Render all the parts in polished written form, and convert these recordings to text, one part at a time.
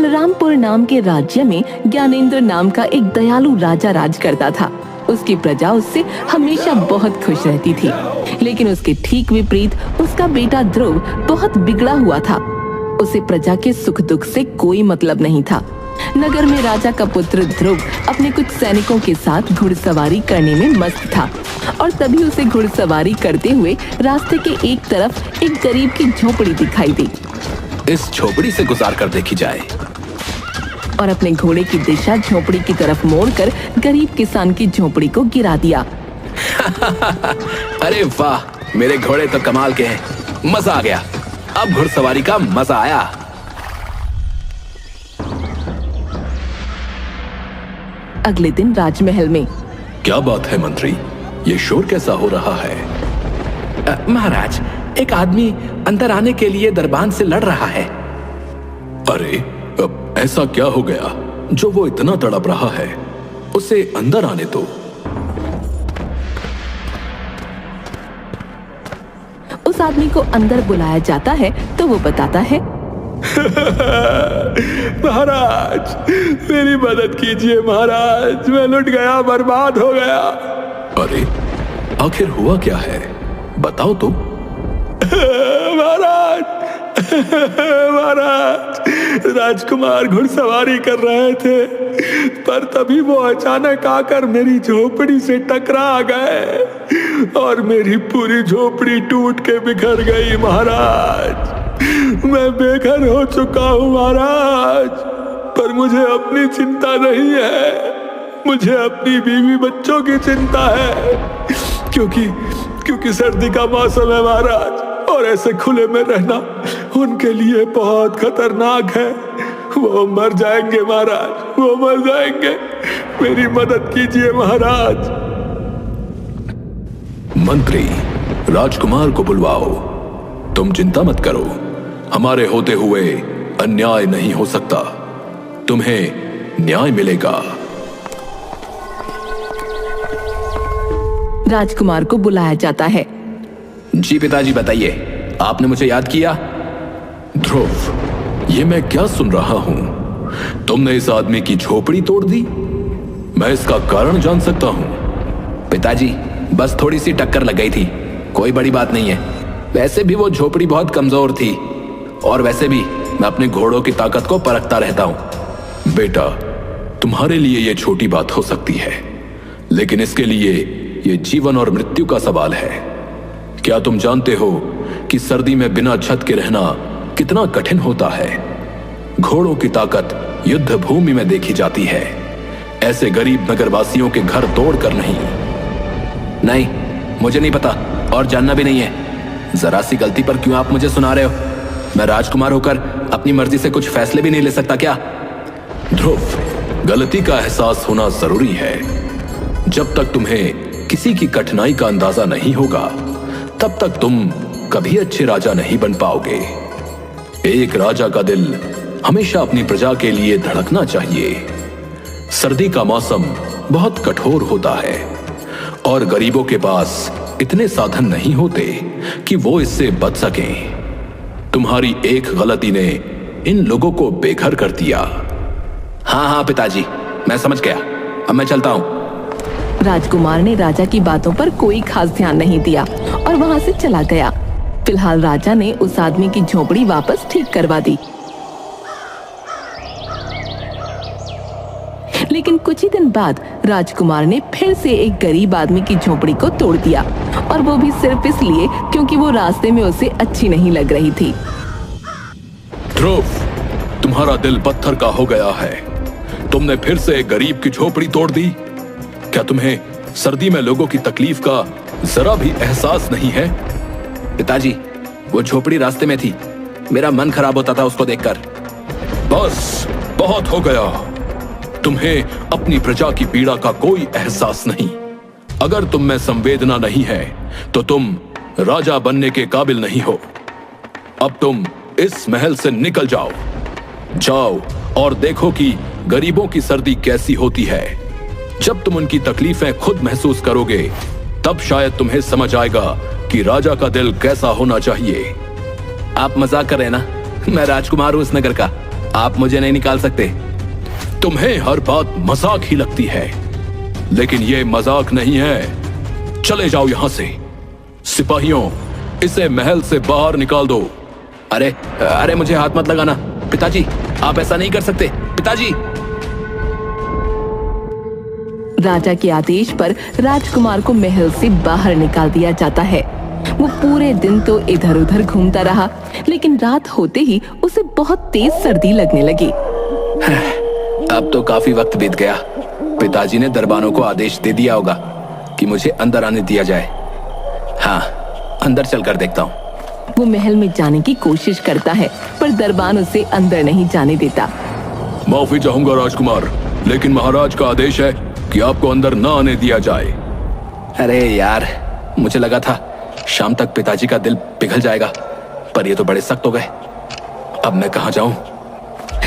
बलरामपुर नाम के राज्य में ज्ञानेंद्र नाम का एक दयालु राजा राज करता था। उसकी प्रजा उससे हमेशा बहुत खुश रहती थी, लेकिन उसके ठीक विपरीत उसका बेटा ध्रुव बहुत बिगड़ा हुआ था। उसे प्रजा के सुख दुख से कोई मतलब नहीं था। नगर में राजा का पुत्र ध्रुव अपने कुछ सैनिकों के साथ घुड़सवारी करने में मस्त था और तभी उसे घुड़सवारी करते हुए रास्ते के एक तरफ एक गरीब की झोपड़ी दिखाई दी। इस झोपड़ी से गुजार कर देखी जाए। और अपने घोड़े की दिशा झोपड़ी की तरफ मोड़कर गरीब किसान की झोपड़ी को गिरा दिया। अरे वाह, मेरे घोड़े तो कमाल के हैं, मजा आ गया। अब घुड़सवारी का मजा आया। अगले दिन राजमहल में। क्या बात है मंत्री, ये शोर कैसा हो रहा है? महाराज, एक आदमी अंदर आने के लिए दरबान से लड़ रहा है। अरे, अब ऐसा क्या हो गया जो वो इतना तड़प रहा है? उसे अंदर आने दो। उस आदमी को अंदर बुलाया जाता है तो वो बताता है, महाराज, मेरी मदद कीजिए महाराज, मैं लुट गया, बर्बाद हो गया। अरे, आखिर हुआ क्या है, बताओ तो। महाराज, महाराज, राजकुमार घुड़सवारी कर रहे थे, पर तभी वो अचानक आकर मेरी झोपड़ी से टकरा गए और मेरी पूरी झोपड़ी टूट के बिखर गई। महाराज, मैं बेघर हो चुका हूँ महाराज, पर मुझे अपनी चिंता नहीं है, मुझे अपनी बीवी बच्चों की चिंता है, क्योंकि सर्दी का मौसम है महाराज, और ऐसे खुले में रहना उनके लिए बहुत खतरनाक है। वो मर जाएंगे महाराज, वो मर जाएंगे, मेरी मदद कीजिए महाराज। मंत्री, राजकुमार को बुलवाओ। तुम चिंता मत करो, हमारे होते हुए अन्याय नहीं हो सकता, तुम्हें न्याय मिलेगा। राजकुमार को बुलाया जाता है। जी पिताजी, बताइए, आपने मुझे याद किया? ध्रुव, ये मैं क्या सुन रहा हूं? तुमने इस आदमी की झोपड़ी तोड़ दी? मैं इसका कारण जान सकता हूं? पिताजी, बस थोड़ी सी टक्कर लग गई थी, कोई बड़ी बात नहीं है। वैसे भी वो झोपड़ी बहुत कमजोर थी, और वैसे भी मैं अपने घोड़ों की ताकत को परखता रहता हूं। बेटा, तुम्हारे लिए यह छोटी बात हो सकती है, लेकिन इसके लिए यह जीवन और मृत्यु का सवाल है। क्या तुम जानते हो कि सर्दी में बिना छत के रहना कितना कठिन होता है? घोड़ों की ताकत युद्ध भूमि में देखी जाती है, ऐसे गरीब नगरवासियों के घर तोड़कर नहीं। नहीं, मुझे नहीं पता और जानना भी नहीं है। जरा सी गलती पर क्यों आप मुझे सुना रहे हो? मैं राजकुमार होकर अपनी मर्जी से कुछ फैसले भी नहीं ले सकता क्या? ध्रुव, गलती का एहसास होना जरूरी है। जब तक तुम्हें किसी की कठिनाई का अंदाजा नहीं होगा, तब तक तुम कभी अच्छे राजा नहीं बन पाओगे। एक राजा का दिल हमेशा अपनी प्रजा के लिए धड़कना चाहिए। सर्दी का मौसम बहुत कठोर होता है और गरीबों के पास इतने साधन नहीं होते कि वो इससे बच सकें। तुम्हारी एक गलती ने इन लोगों को बेघर कर दिया। हाँ हाँ पिताजी, मैं समझ गया, अब मैं चलता हूँ। राजकुमार ने राजा की बातों पर कोई खास ध्यान नहीं दिया और वहां से चला गया। फिलहाल राजा ने उस आदमी की झोपड़ी वापस ठीक करवा दी, लेकिन कुछ ही दिन बाद राजकुमार ने फिर से एक गरीब आदमी की झोपड़ी को तोड़ दिया, और वो भी सिर्फ इसलिए क्योंकि वो रास्ते में उसे अच्छी नहीं लग रही थी। ध्रुव, तुम्हारा दिल पत्थर का हो गया है। तुमने फिर से एक गरीब की झोपड़ी तोड़ दी। क्या तुम्हें सर्दी में लोगों की तकलीफ का जरा भी एहसास नहीं है? पिताजी, वो झोपड़ी रास्ते में थी, मेरा मन खराब होता था उसको देखकर। बस, बहुत हो गया। तुम्हें अपनी प्रजा की पीड़ा का कोई एहसास नहीं। अगर तुम में संवेदना नहीं है तो तुम राजा बनने के काबिल नहीं हो। अब तुम इस महल से निकल जाओ। जाओ और देखो कि गरीबों की सर्दी कैसी होती है। जब तुम उनकी तकलीफें खुद महसूस करोगे, तब शायद तुम्हें समझ आएगा कि राजा का दिल कैसा होना चाहिए। आप मजाक कर रहे हैं ना? मैं राजकुमार हूं इस नगर का, आप मुझे नहीं निकाल सकते। तुम्हें हर बात मजाक ही लगती है, लेकिन ये मजाक नहीं है। चले जाओ यहां से। सिपाहियों, इसे महल से बाहर निकाल दो। अरे अरे, मुझे हाथ मत लगाना। पिताजी, आप ऐसा नहीं कर सकते। पिताजी। राजा के आदेश पर राजकुमार को महल से बाहर निकाल दिया जाता है। वो पूरे दिन तो इधर उधर घूमता रहा, लेकिन रात होते ही उसे बहुत तेज सर्दी लगने लगी। अब तो काफी वक्त बीत गया। पिताजी ने दरबानों को आदेश दे दिया होगा कि मुझे अंदर आने दिया जाए। हाँ, अंदर चलकर देखता हूँ। वो महल में जाने की कोशिश करता है, पर दरबान उसे अंदर नहीं जाने देता। माफी चाहूंगा राजकुमार, लेकिन महाराज का आदेश है कि आपको अंदर न आने दिया जाए। अरे यार, मुझे लगा था शाम तक पिताजी का दिल पिघल जाएगा, पर ये तो बड़े सख्त हो गए। अब मैं कहाँ जाऊं?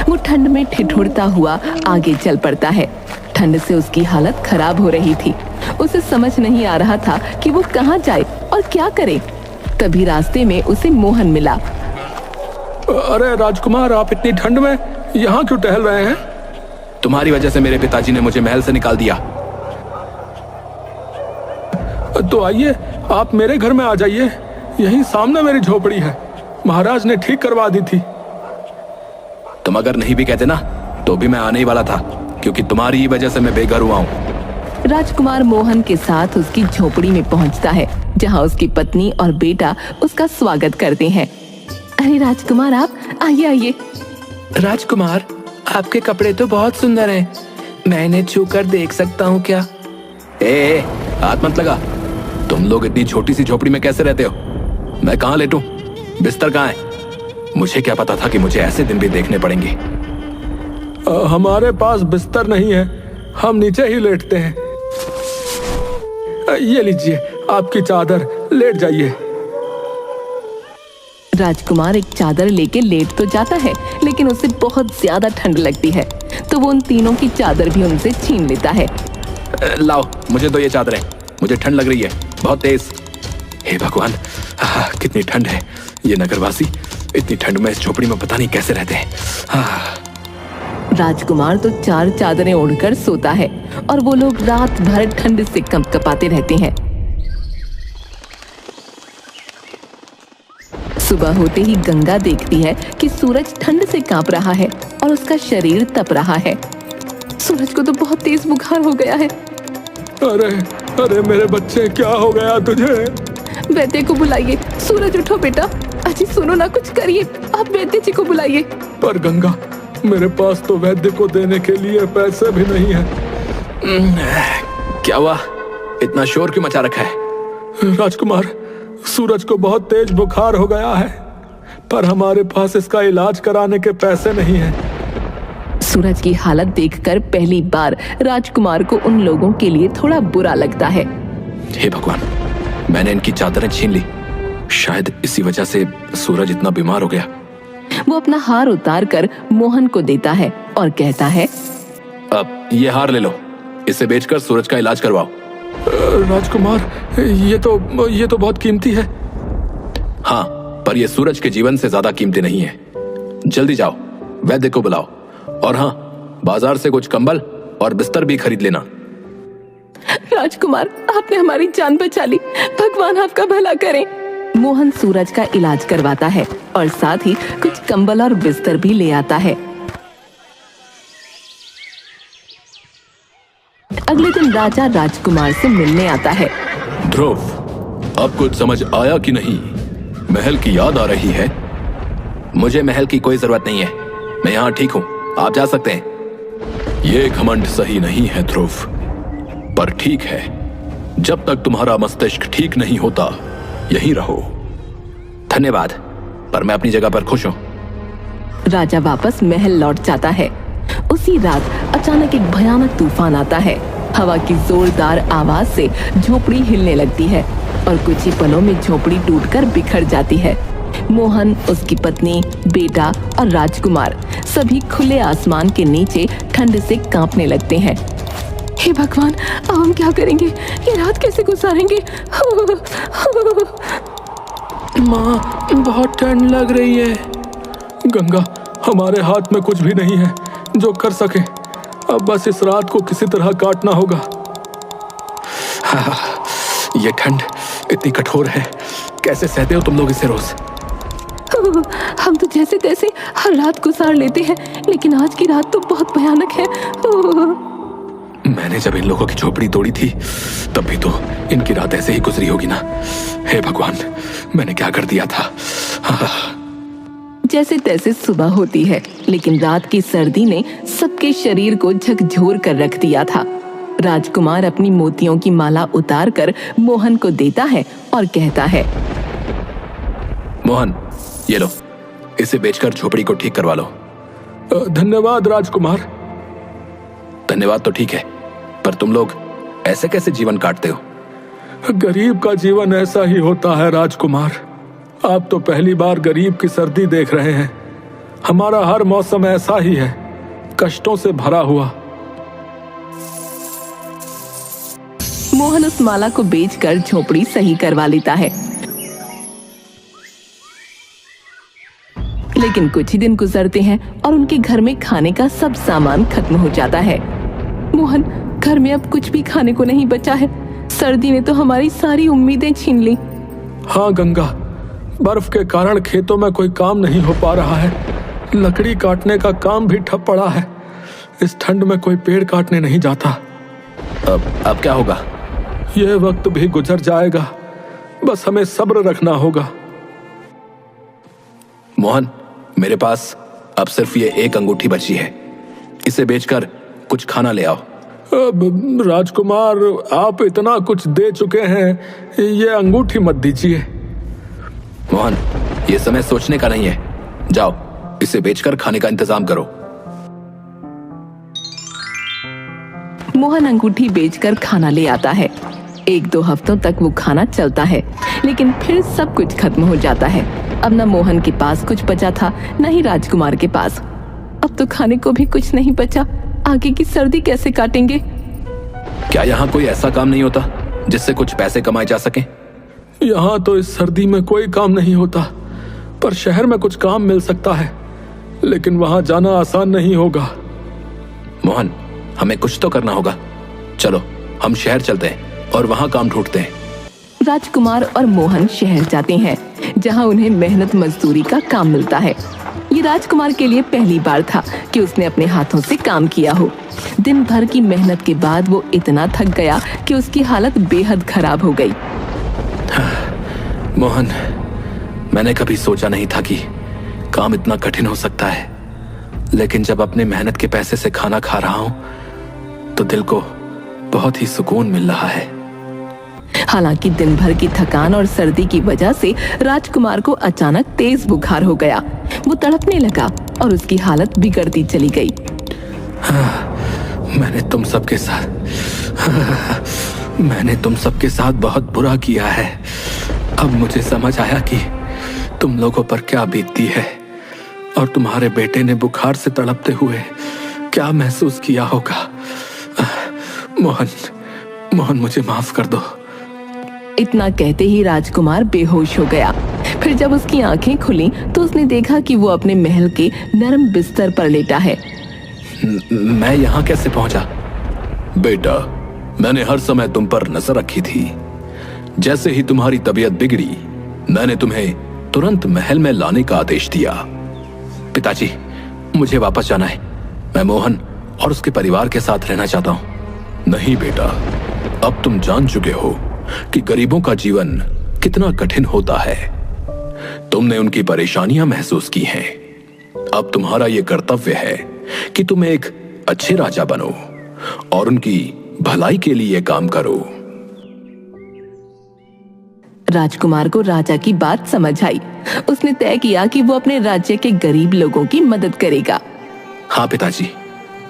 वो ठंड में ठिठुरता हुआ आगे चल पड़ता है। ठंड से उसकी हालत खराब हो रही थी। उसे समझ नहीं आ रहा था कि वो कहाँ जाए और क्या करे। तभी रास्ते में उसे मोहन मिला। अरे राजकुमार, आप इतनी ठंड में यहाँ क्यों टहल रहे हैं? तुम्हारी वजह से मेरे पिताजी ने मुझे महल से निकाल दिया। तो आइए, आप मेरे घर में आ जाइए। यहीं सामने मेरी झोपड़ी है। महाराज ने ठीक करवा दी थी। तुम अगर नहीं भी कहते ना, तो भी मैं आने ही वाला था, क्योंकि तुम्हारी ही वजह से मैं बेघर हुआ हूँ। राजकुमार मोहन के साथ उसकी झोपड़ी में पहुंचता है, जहां उसकी पत्नी और बेटा उसका स्वागत करते हैं। अरे राजकुमार, आप आइए आइए। राजकुमार, आपके कपड़े तो बहुत सुंदर हैं। मैं इन्हें छूकर देख सकता हूँ क्या? ए, हाथ मत लगा। तुम लोग इतनी छोटी सी झोपड़ी में कैसे रहते हो? मैं कहाँ लेटूं? बिस्तर कहाँ है? मुझे क्या पता था कि मुझे ऐसे दिन भी देखने पड़ेंगे। हमारे पास बिस्तर नहीं है, हम नीचे ही लेटते हैं। ये लीजिए आपकी चादर, लेट जाइए। राजकुमार एक चादर लेके लेट तो जाता है, लेकिन उसे बहुत ज्यादा ठंड लगती है, तो वो उन तीनों की चादर भी उनसे छीन लेता है। लाओ, मुझे दो ये चादरें। मुझे ठंड लग रही है, बहुत तेज। हे भगवान, कितनी ठंड है। ये नगरवासी इतनी ठंड में इस झोपड़ी में पता नहीं कैसे रहते हैं। राजकुमार तो 4 चादरें ओढ़कर सोता है, और वो लोग रात भर ठंड से कंपकपाते रहते हैं। सुबह होते ही गंगा देखती है कि सूरज ठंड से कांप रहा है और उसका शरीर तप रहा है। सूरज को तो बहुत तेज बुखार हो गया है। अरे अरे मेरे बच्चे, क्या हो गया तुझे? वैद्य को बुलाइए। सूरज, उठो बेटा। अजी सुनो ना, कुछ करिए। आप वैद्य जी को बुलाइए। पर गंगा, मेरे पास तो वैद्य को देने के लिए पैसे भी नहीं है। क्या हुआ? इतना शोर क्यों मचा रखा है? राजकुमार, सूरज को बहुत तेज बुखार हो गया है, पर हमारे पास इसका इलाज कराने के पैसे नहीं हैं। सूरज की हालत देखकर पहली बार राजकुमार को उन लोगों के लिए थोड़ा बुरा लगता है। हे भगवान, मैंने इनकी चादरें छीन ली। शायद इसी वजह से सूरज इतना बीमार हो गया। वो अपना हार उतार कर मोहन को देता है और कहता है, अब ये हार ले लो, इसे बेचकर सूरज का इलाज करवाओ। राजकुमार, ये तो बहुत कीमती है। हाँ, पर ये सूरज के जीवन से ज्यादा कीमती नहीं है। जल्दी जाओ, वैद्य को बुलाओ, और हाँ, बाजार से कुछ कंबल और बिस्तर भी खरीद लेना। राजकुमार, आपने हमारी जान बचा ली। भगवान आपका भला करे। मोहन सूरज का इलाज करवाता है और साथ ही कुछ कंबल और बिस्तर भी ले आता है। अगले दिन राजा राजकुमार से मिलने आता है। ध्रुव, अब कुछ समझ आया कि नहीं? महल की याद आ रही है? मुझे महल की कोई जरूरत नहीं है, मैं यहाँ ठीक हूँ, आप जा सकते हैं। ये घमंड सही नहीं है ध्रुव, पर ठीक है, जब तक तुम्हारा मस्तिष्क ठीक नहीं होता यहीं रहो। धन्यवाद, पर मैं अपनी जगह पर खुश हूँ। राजा वापस महल लौट जाता है। उसी रात अचानक एक भयानक तूफान आता है। हवा की जोरदार आवाज से झोपड़ी हिलने लगती है और कुछ ही पलों में झोपड़ी टूटकर बिखर जाती है। मोहन, उसकी पत्नी, बेटा और राजकुमार सभी खुले आसमान के नीचे ठंड से कांपने लगते हैं। हे भगवान, अब हम क्या करेंगे? ये रात कैसे गुजारेंगे? माँ, बहुत ठंड लग रही है। गंगा, हमारे हाथ में कुछ भी नहीं है जो कर सके। अब बस इस रात को किसी तरह काटना होगा। ये ठंड इतनी कठोर है, कैसे सहते हो तुम लोग इसे रोज? हम तो जैसे तैसे हर रात गुजार लेते हैं, लेकिन आज की रात तो बहुत भयानक है। मैंने जब इन लोगों की झोपड़ी तोड़ी थी तब भी तो इनकी रात ऐसे ही गुजरी होगी ना। हे भगवान, मैंने क्या कर दिया था? जैसे तैसे सुबह होती है, लेकिन रात की सर्दी ने सबके शरीर को झकझोर कर रख दिया था। राजकुमार अपनी मोतियों की माला उतारकर मोहन को देता है और कहता है, मोहन, ये लो, इसे बेचकर झोपड़ी को ठीक करवा लो। धन्यवाद राजकुमार। धन्यवाद तो ठीक है, पर तुम लोग ऐसे कैसे जीवन काटते हो? गरीब का जीवन ऐसा ही होता है राजकुमार। आप तो पहली बार गरीब की सर्दी देख रहे हैं। हमारा हर मौसम ऐसा ही है, कष्टों से भरा हुआ। मोहन उस माला को बेचकर झोपड़ी सही करवा लेता है। लेकिन कुछ ही दिन गुजरते हैं और उनके घर में खाने का सब सामान खत्म हो जाता है। मोहन, घर में अब कुछ भी खाने को नहीं बचा है। सर्दी ने तो हमारी सारी उम्मीदें छीन ली। हाँ गंगा, बर्फ के कारण खेतों में कोई काम नहीं हो पा रहा है। लकड़ी काटने का काम भी ठप पड़ा है। इस ठंड में कोई पेड़ काटने नहीं जाता। अब क्या होगा? यह वक्त भी गुजर जाएगा, बस हमें सब्र रखना होगा। मोहन, मेरे पास अब सिर्फ ये एक अंगूठी बची है, इसे बेचकर कुछ खाना ले आओ। अब राजकुमार, आप इतना कुछ दे चुके हैं, ये अंगूठी मत दीजिए। मोहन, ये समय सोचने का नहीं है, जाओ इसे बेचकर खाने का इंतजाम करो। मोहन अंगूठी बेचकर खाना ले आता है। 1-2 हफ्तों तक वो खाना चलता है, लेकिन फिर सब कुछ खत्म हो जाता है। अब न मोहन के पास कुछ बचा था, न ही राजकुमार के पास। अब तो खाने को भी कुछ नहीं बचा। आगे की सर्दी कैसे काटेंगे? क्या यहाँ कोई ऐसा काम नहीं होता जिससे कुछ पैसे कमाए जा सके? यहाँ तो इस सर्दी में कोई काम नहीं होता, पर शहर में कुछ काम मिल सकता है, लेकिन वहां जाना आसान नहीं होगा। मोहन, हमें कुछ तो करना होगा। चलो हम शहर चलते हैं और वहां काम ढूंढते हैं। राजकुमार और मोहन शहर जाते हैं, जहां उन्हें मेहनत मजदूरी का काम मिलता है। ये राजकुमार के लिए पहली बार था कि उसने अपने हाथों से काम किया हो। दिन भर की मेहनत के बाद वो इतना थक गया कि उसकी हालत बेहद खराब हो गई। मोहन, मैंने कभी सोचा नहीं था कि काम इतना कठिन हो सकता है, लेकिन जब अपने मेहनत के पैसे से खाना खा रहा हूं तो दिल को बहुत ही सुकून मिल रहा है। हालांकि दिन भर की थकान और सर्दी की वजह से राजकुमार को अचानक तेज बुखार हो गया। वो तड़पने लगा और उसकी हालत बिगड़ती चली गई। मैंने तुम सबके साथ बहुत बुरा किया है। अब मुझे समझ आया कि तुम लोगों पर क्या बीतती है और तुम्हारे बेटे ने बुखार से तड़पते हुए क्या महसूस किया होगा। मोहन, मुझे माफ कर दो। इतना कहते ही राजकुमार बेहोश हो गया। फिर जब उसकी आंखें खुली तो उसने देखा कि वो अपने महल के नरम बिस्तर पर लेटा है। मैं यहाँ कैसे पहुंचा? बेटा, मैंने हर समय तुम पर नजर रखी थी। जैसे ही तुम्हारी तबीयत बिगड़ी, मैंने तुम्हें तुरंत महल में लाने का आदेश दिया। पिताजी, मुझे वापस जाना है। मैं मोहन और उसके परिवार के साथ रहना चाहता हूँ। नहीं बेटा, अब तुम जान चुके हो कि गरीबों का जीवन कितना कठिन होता है। तुमने उनकी परेशानियां महसूस की हैं। अब तुम्हारा यह कर्तव्य है कि तुम एक अच्छे राजा बनो और उनकी भलाई के लिए काम करो। राजकुमार को राजा की बात समझ आई। उसने तय किया कि वो अपने राज्य के गरीब लोगों की मदद करेगा। हाँ पिताजी,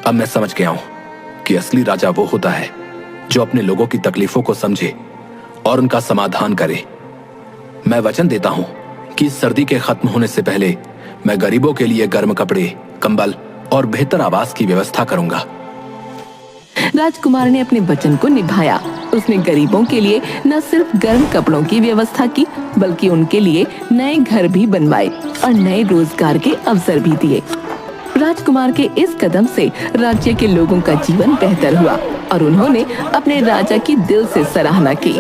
अब मैं समझ गया हूं कि असली राजा वो होता है जो अपने लोगों की तकलीफों को समझे और उनका समाधान करे। मैं वचन देता हूं कि इस सर्दी के खत्म होने से पहले मैं गरीबों के लिए गर्म कपड़े, कंबल और बेहतर आवास की व्यवस्था करूंगा। राजकुमार ने अपने वचन को निभाया उसने गरीबों के लिए न सिर्फ गर्म कपड़ों की व्यवस्था की, बल्कि उनके लिए नए घर भी बनवाए और नए रोजगार के अवसर भी दिए। राजकुमार के इस कदम से राज्य के लोगों का जीवन बेहतर हुआ और उन्होंने अपने राजा की दिल से सराहना की।